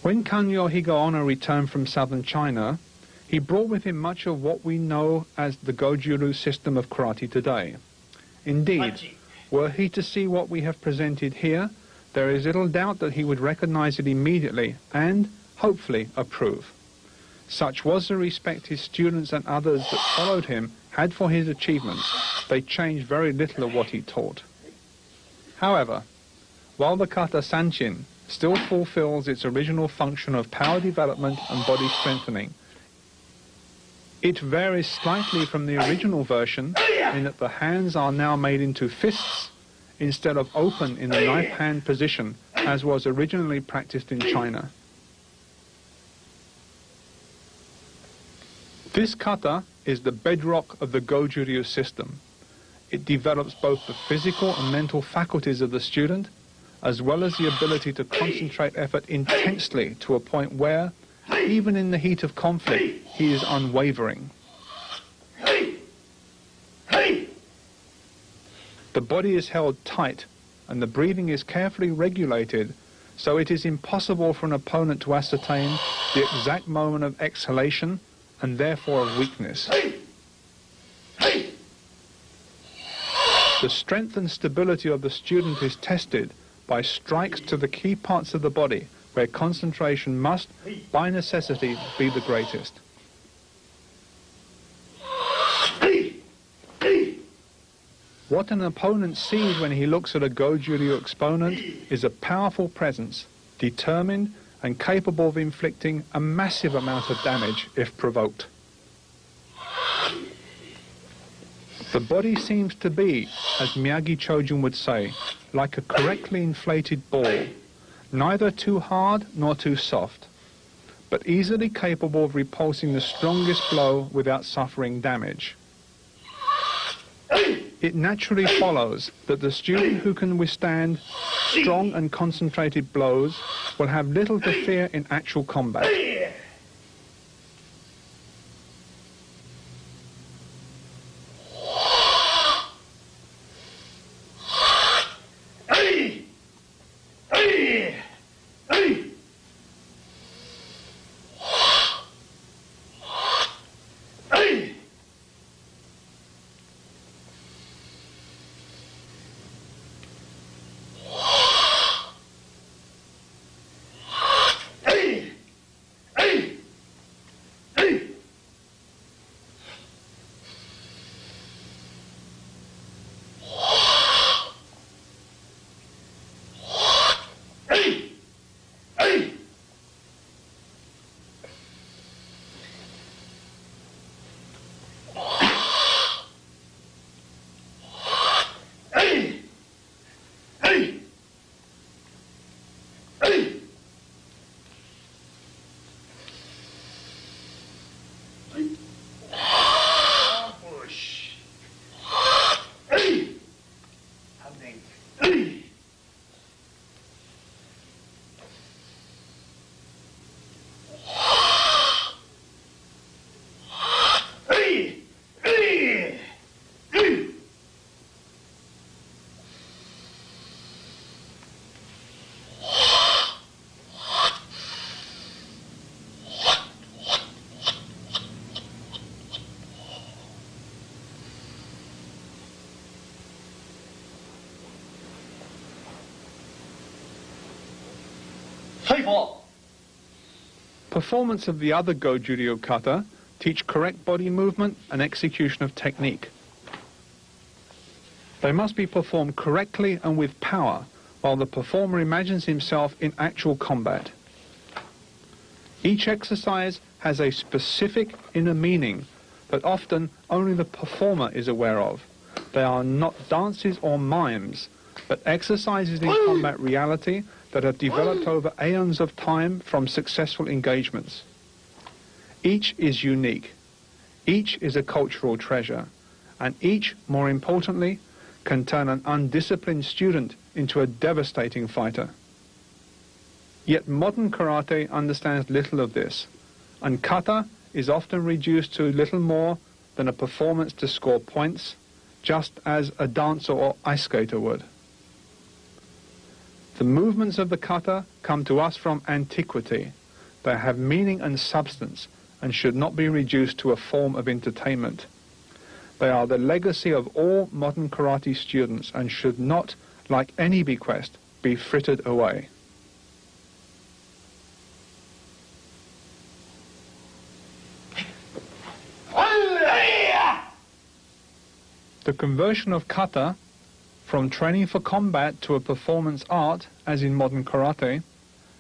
when Morio Higaonna returned from southern China, he brought with him much of what we know as the Goju-ryu system of karate today. Indeed, were he to see what we have presented here, there is little doubt that he would recognize it immediately and, hopefully, approve. Such was the respect his students and others that followed him had for his achievements. They changed very little of what he taught. However, while the kata sanchin still fulfills its original function of power development and body strengthening, it varies slightly from the original version in that the hands are now made into fists instead of open in the knife hand position as was originally practiced in China. This kata is the bedrock of the Goju Ryu system. It develops both the physical and mental faculties of the student, as well as the ability to concentrate effort intensely to a point where, even in the heat of conflict, he is unwavering. The body is held tight and the breathing is carefully regulated, so it is impossible for an opponent to ascertain the exact moment of exhalation and therefore of weakness. The strength and stability of the student is tested by strikes to the key parts of the body where concentration must, by necessity, be the greatest. What an opponent sees when he looks at a Goju Ryu exponent is a powerful presence, determined and capable of inflicting a massive amount of damage if provoked. The body seems to be, as Miyagi Chojun would say, like a correctly inflated ball, neither too hard nor too soft, but easily capable of repulsing the strongest blow without suffering damage. It naturally follows that the student who can withstand strong and concentrated blows will have little to fear in actual combat. Performance of the other Goju Ryu kata teach correct body movement and execution of technique. They must be performed correctly and with power, while the performer imagines himself in actual combat. Each exercise has a specific inner meaning that often only the performer is aware of. They are not dances or mimes, but exercises in combat reality that have developed over aeons of time from successful engagements. Each is unique, each is a cultural treasure, and each, more importantly, can turn an undisciplined student into a devastating fighter. Yet modern karate understands little of this, and kata is often reduced to little more than a performance to score points, just as a dancer or ice skater would. The movements of the kata come to us from antiquity. They have meaning and substance and should not be reduced to a form of entertainment. They are the legacy of all modern karate students and should not, like any bequest, be frittered away. The conversion of kata from training for combat to a performance art, as in modern karate,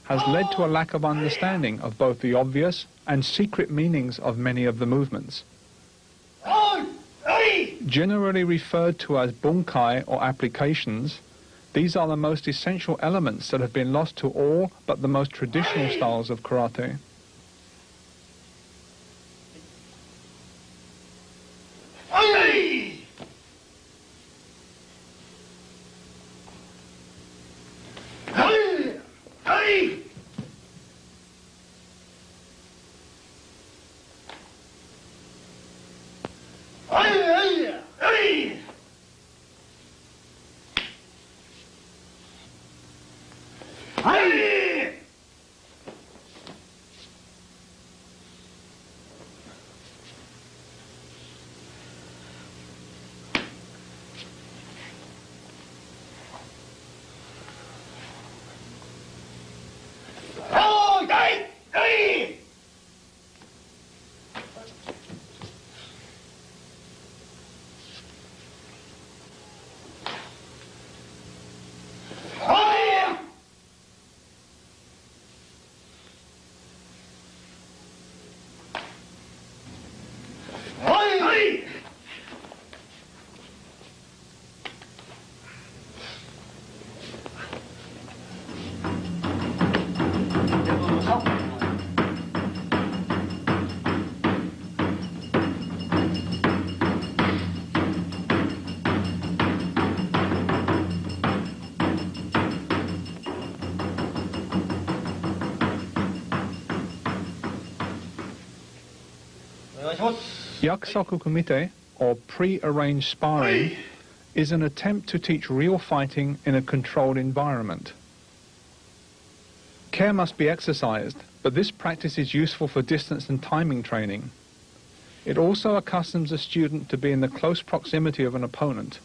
has led to a lack of understanding of both the obvious and secret meanings of many of the movements. Generally referred to as bunkai or applications, these are the most essential elements that have been lost to all but the most traditional styles of karate. Yakusoku kumite, or pre-arranged sparring, is an attempt to teach real fighting in a controlled environment. Care must be exercised, but this practice is useful for distance and timing training. It also accustoms a student to be in the close proximity of an opponent.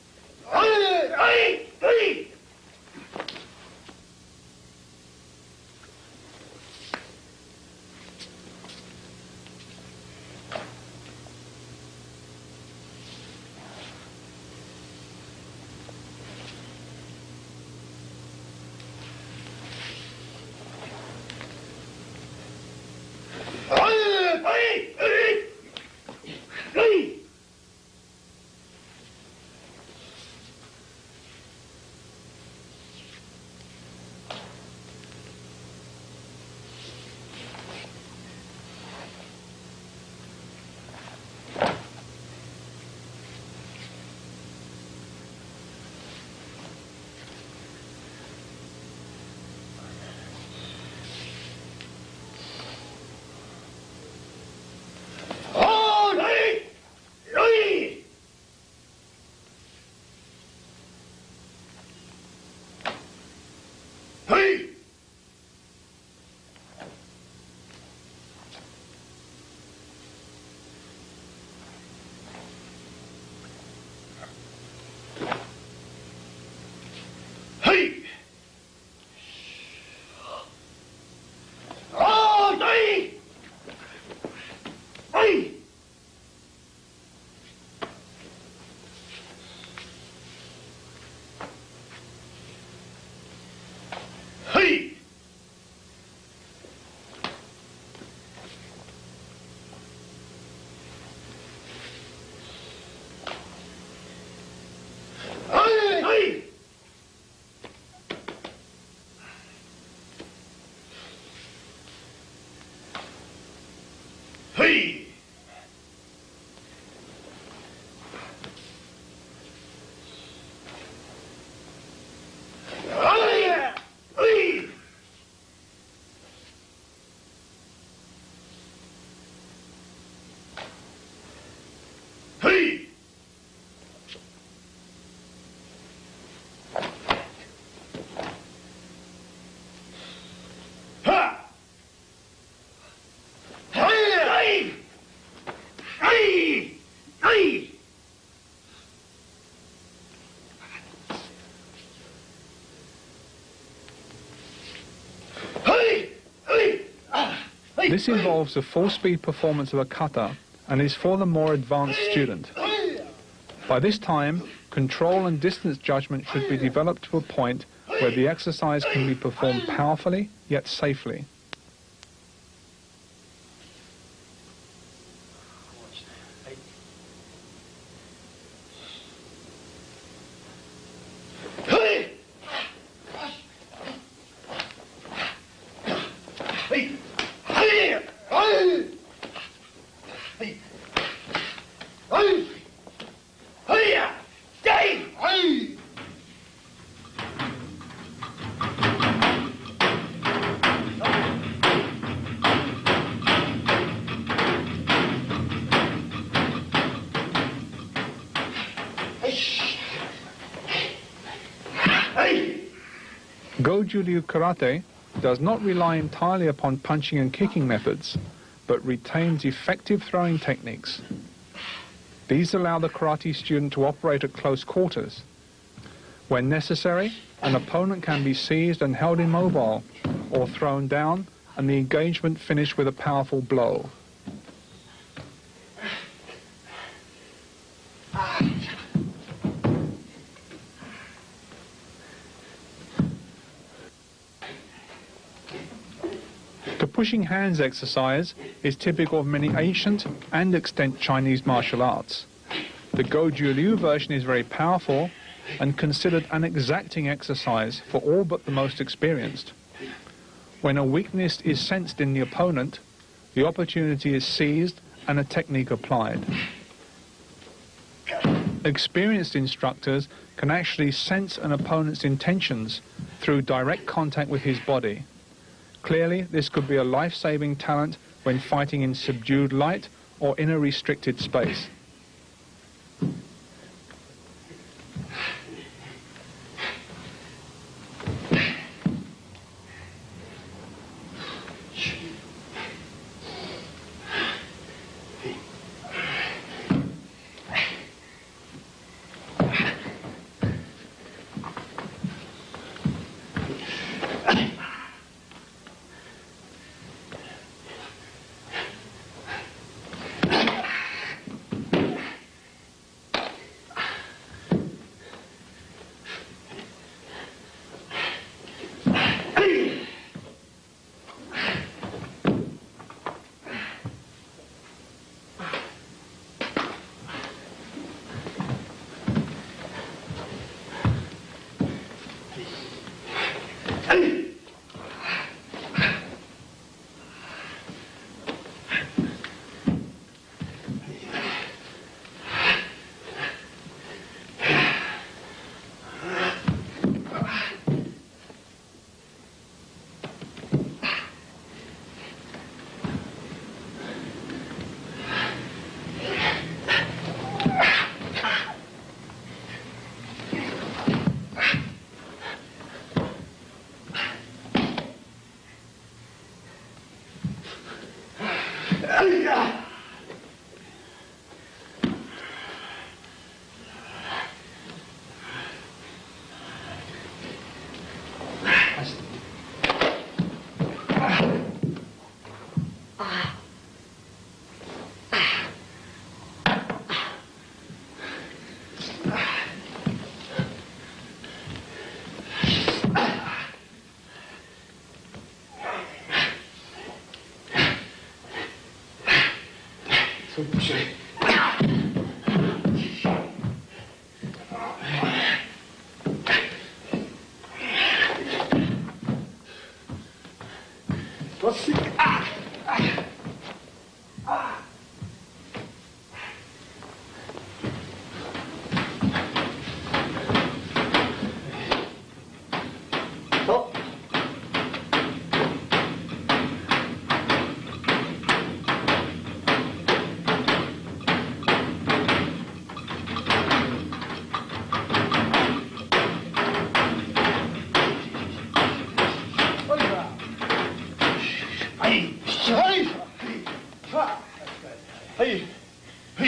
This involves the full-speed performance of a kata and is for the more advanced student. By this time, control and distance judgment should be developed to a point where the exercise can be performed powerfully yet safely. Goju Ryu karate does not rely entirely upon punching and kicking methods, but retains effective throwing techniques. These allow the karate student to operate at close quarters. When necessary, an opponent can be seized and held immobile, or thrown down, and the engagement finished with a powerful blow. The pushing hands exercise is typical of many ancient and extant Chinese martial arts. The Goju Ryu version is very powerful and considered an exacting exercise for all but the most experienced. When a weakness is sensed in the opponent, the opportunity is seized and a technique applied. Experienced instructors can actually sense an opponent's intentions through direct contact with his body. Clearly, this could be a life-saving talent when fighting in subdued light or in a restricted space.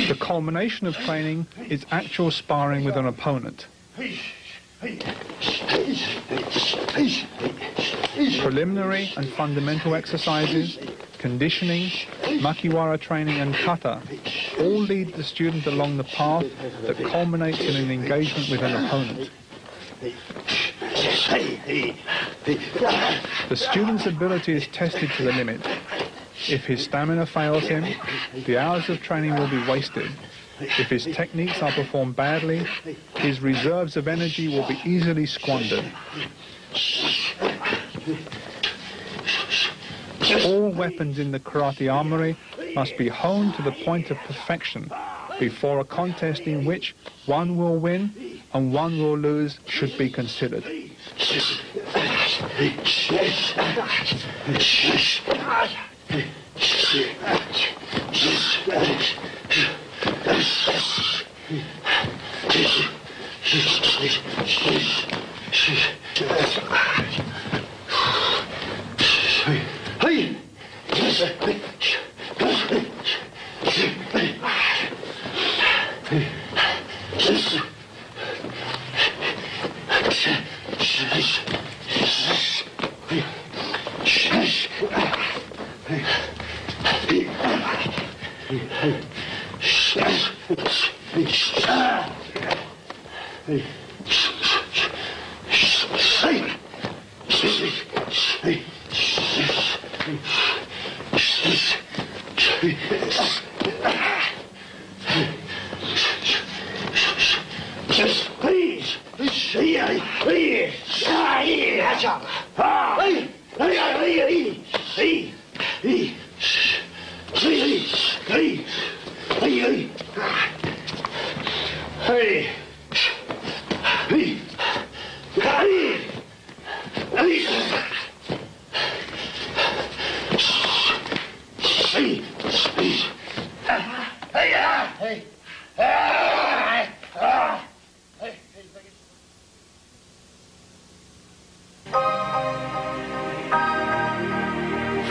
The culmination of training is actual sparring with an opponent. Preliminary and fundamental exercises, conditioning, makiwara training and kata all lead the student along the path that culminates in an engagement with an opponent. The student's ability is tested to the limit. If his stamina fails him, the hours of training will be wasted. If his techniques are performed badly, his reserves of energy will be easily squandered. All weapons in the karate armory must be honed to the point of perfection before a contest in which one will win and one will lose should be considered.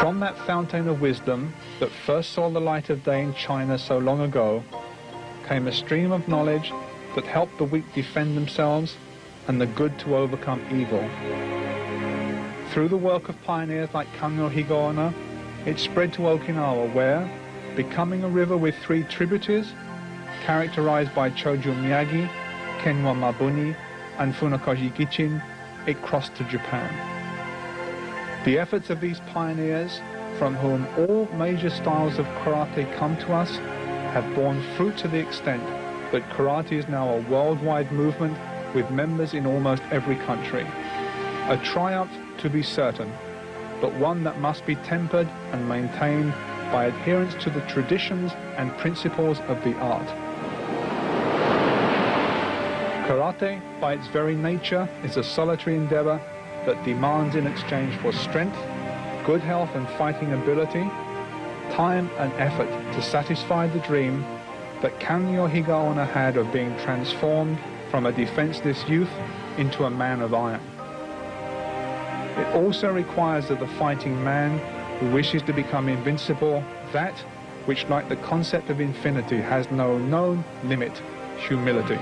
From that fountain of wisdom that first saw the light of day in China so long ago, came a stream of knowledge that helped the weak defend themselves and the good to overcome evil. Through the work of pioneers like Morio Higaonna, it spread to Okinawa where, becoming a river with 3 tributaries, characterized by Tёdzюном Mияgi, Kenwa Mabuni, and Funakoshi Gichin, it crossed to Japan. The efforts of these pioneers, from whom all major styles of karate come to us, have borne fruit to the extent that karate is now a worldwide movement with members in almost every country. A triumph to be certain, but one that must be tempered and maintained by adherence to the traditions and principles of the art. Karate, by its very nature, is a solitary endeavor that demands in exchange for strength, good health and fighting ability, time and effort to satisfy the dream that Morio Higaonna had of being transformed from a defenseless youth into a man of iron. It also requires of the fighting man who wishes to become invincible that which, like the concept of infinity, has no known limit, humility.